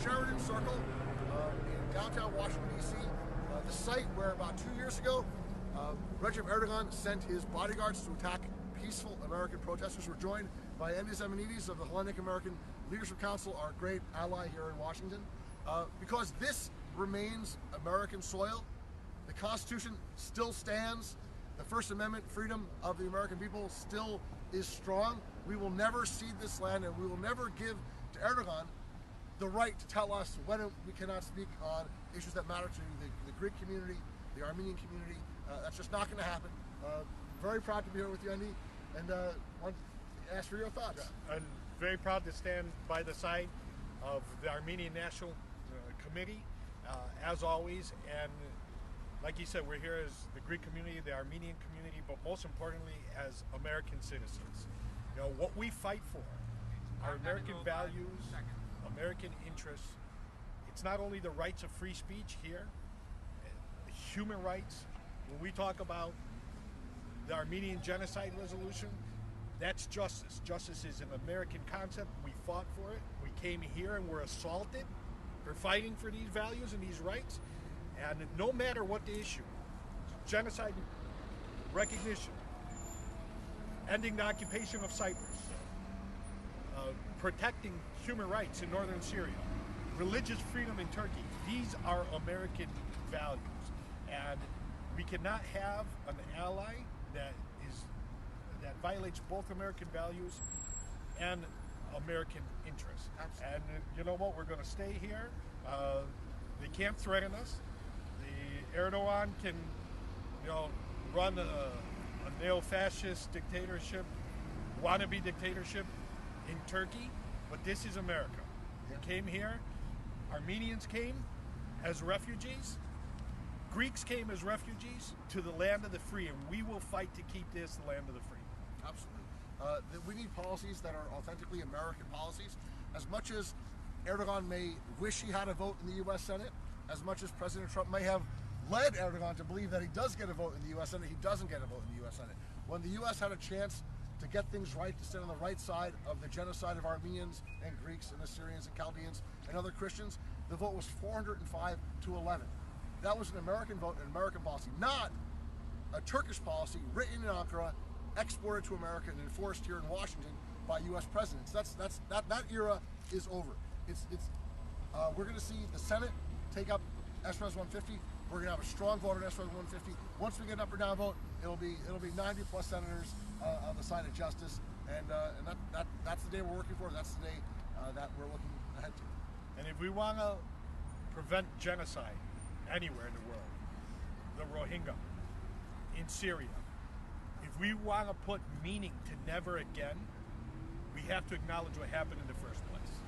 Sheridan Circle in downtown Washington, D.C., the site where about 2 years ago, Recep Erdogan sent his bodyguards to attack peaceful American protesters. We're joined by Endy Zemenides of the Hellenic American Leadership Council, our great ally here in Washington. Because this remains American soil, the Constitution still stands, the First Amendment freedom of the American people still is strong. We will never cede this land, and we will never give to Erdogan the right to tell us when we cannot speak on issues that matter to the Greek community, the Armenian community. That's just not going to happen. Very proud to be here with you, Endy, and want to ask for your thoughts. I'm very proud to stand by the side of the Armenian National Committee, as always, and like you said, we're here as the Greek community, the Armenian community, but most importantly as American citizens. You know, what we fight for are American values, American interests. It's not only the rights of free speech here, human rights. When we talk about the Armenian genocide resolution, that's justice. Justice is an American concept. We fought for it. We came here and were assaulted for fighting for these values and these rights. And no matter what the issue, genocide recognition, ending the occupation of Cyprus, protecting human rights in northern Syria, religious freedom in Turkey, these are American values. And we cannot have an ally that violates both American values and American interests. Absolutely. And you know what? We're going to stay here. They can't threaten us. The Erdogan can, run a neo-fascist dictatorship, wannabe dictatorship in Turkey, but this is America. We came here. Armenians came as refugees. Greeks came as refugees to the land of the free, and we will fight to keep this the land of the free. Absolutely. We need policies that are authentically American policies. As much as Erdogan may wish he had a vote in the U.S. Senate, as much as President Trump may have led Erdogan to believe that he does get a vote in the U.S. Senate, he doesn't get a vote in the U.S. Senate. When the U.S. had a chance to get things right, to stand on the right side of the genocide of Armenians and Greeks and Assyrians and Chaldeans and other Christians, the vote was 405 to 11. That was an American vote, an American policy, not a Turkish policy written in Ankara, exported to America and enforced here in Washington by U.S. presidents. That era is over. We're going to see the Senate take up S-Res 150. We're going to have a strong vote on S-Res 150. Once we get an up or down vote, it'll be 90 plus senators on the side of justice, and that's the day we're working for. That's the day that we're looking ahead to. And if we want to prevent genocide anywhere in the world, the Rohingya in Syria, if we want to put meaning to never again, we have to acknowledge what happened in the first place.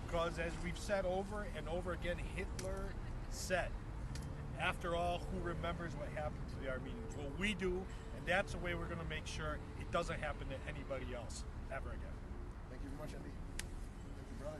Because as we've said over and over again, Hitler said, after all, who remembers what happened to the Armenians? Well, we do, and that's the way we're going to make sure it doesn't happen to anybody else ever again. Thank you very much, Endy. Thank you, brother.